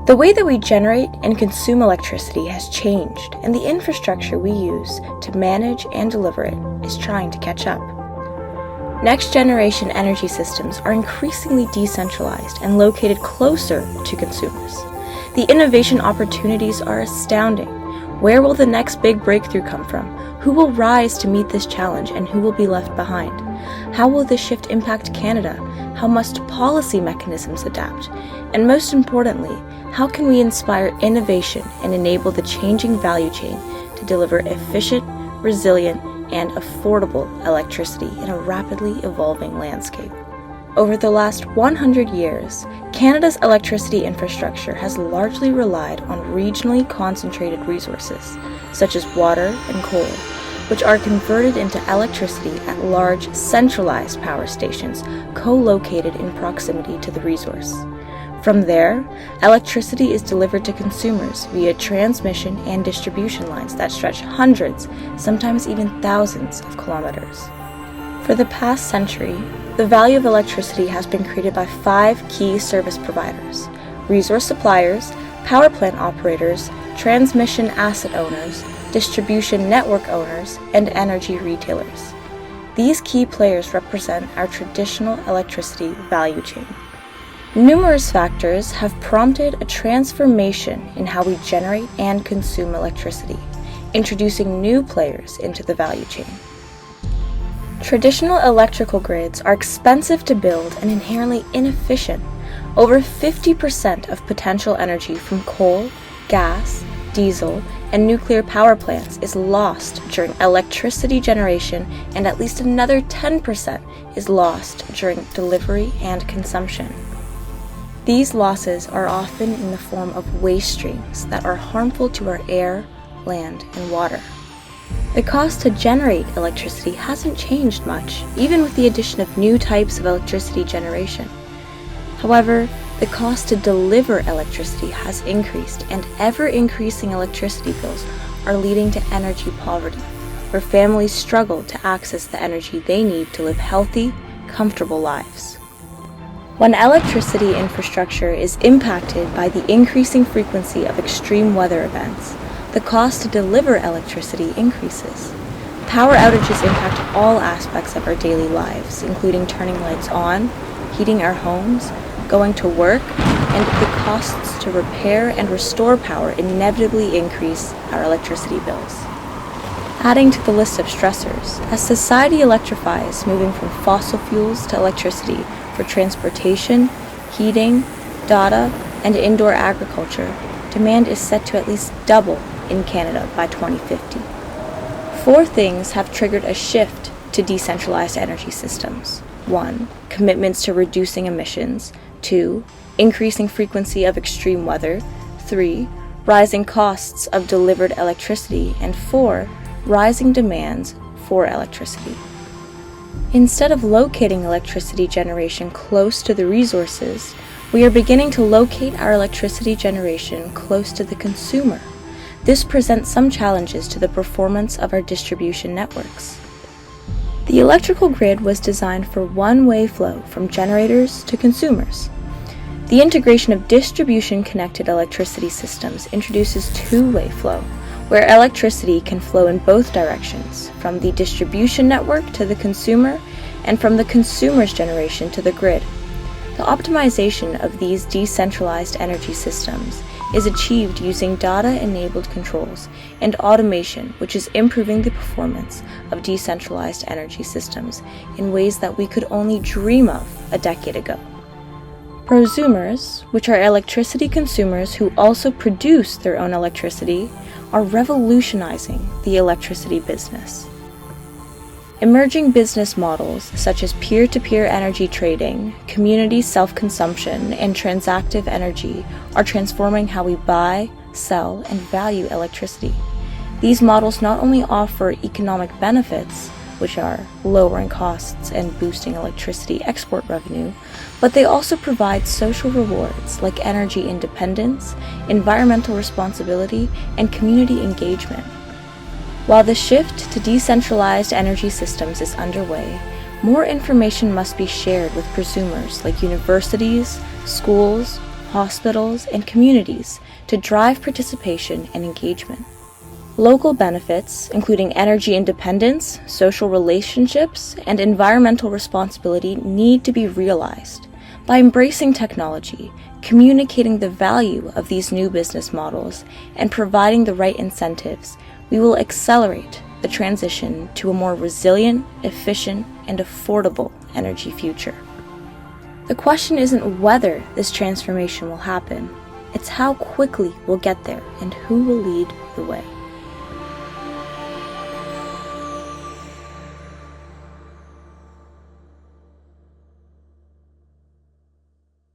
The way that we generate and consume electricity has changed, and the infrastructure we use to manage and deliver it is trying to catch up. Next-generation energy systems are increasingly decentralized and located closer to consumers. The innovation opportunities are astounding. Where will the next big breakthrough come from? Who will rise to meet this challenge, and who will be left behind? How will this shift impact Canada? How must policy mechanisms adapt? And most importantly, how can we inspire innovation and enable the changing value chain to deliver efficient, resilient, and affordable electricity in a rapidly evolving landscape? Over the last 100 years, Canada's electricity infrastructure has largely relied on regionally concentrated resources, such as water and coal, which are converted into electricity at large centralized power stations co-located in proximity to the resource. From there, electricity is delivered to consumers via transmission and distribution lines that stretch hundreds, sometimes even thousands of kilometers. For the past century, the value of electricity has been created by 5 key service providers: resource suppliers, power plant operators, transmission asset owners, distribution network owners, and energy retailers. These key players represent our traditional electricity value chain. Numerous factors have prompted a transformation in how we generate and consume electricity, introducing new players into the value chain. Traditional electrical grids are expensive to build and inherently inefficient. Over 50% of potential energy from coal, gas, diesel, and nuclear power plants is lost during electricity generation, and at least another 10% is lost during delivery and consumption. These losses are often in the form of waste streams that are harmful to our air, land, and water. The cost to generate electricity hasn't changed much, even with the addition of new types of electricity generation. However, the cost to deliver electricity has increased, and ever-increasing electricity bills are leading to energy poverty, where families struggle to access the energy they need to live healthy, comfortable lives. When electricity infrastructure is impacted by the increasing frequency of extreme weather events, the cost to deliver electricity increases. Power outages impact all aspects of our daily lives, including turning lights on, heating our homes, going to work, and the costs to repair and restore power inevitably increase our electricity bills. Adding to the list of stressors, as society electrifies, moving from fossil fuels to electricity for transportation, heating, data, and indoor agriculture, demand is set to at least double in Canada by 2050. 4 things have triggered a shift to decentralized energy systems. 1. Commitments to reducing emissions. 2. Increasing frequency of extreme weather. 3. Rising costs of delivered electricity. And 4. Rising demands for electricity. Instead of locating electricity generation close to the resources, we are beginning to locate our electricity generation close to the consumer. This presents some challenges to the performance of our distribution networks. The electrical grid was designed for one-way flow from generators to consumers. The integration of distribution-connected electricity systems introduces two-way flow, where electricity can flow in both directions, from the distribution network to the consumer, and from the consumer's generation to the grid. The optimization of these decentralized energy systems is achieved using data-enabled controls and automation, which is improving the performance of decentralized energy systems in ways that we could only dream of a decade ago. Prosumers, which are electricity consumers who also produce their own electricity, are revolutionizing the electricity business. Emerging business models such as peer-to-peer energy trading, community self-consumption, and transactive energy are transforming how we buy, sell, and value electricity. These models not only offer economic benefits, which are lowering costs and boosting electricity export revenue, but they also provide social rewards like energy independence, environmental responsibility, and community engagement. While the shift to decentralized energy systems is underway, more information must be shared with prosumers like universities, schools, hospitals, and communities to drive participation and engagement. Local benefits, including energy independence, social relationships, and environmental responsibility, need to be realized. By embracing technology, communicating the value of these new business models, and providing the right incentives, we will accelerate the transition to a more resilient, efficient, and affordable energy future. The question isn't whether this transformation will happen, it's how quickly we'll get there and who will lead the way.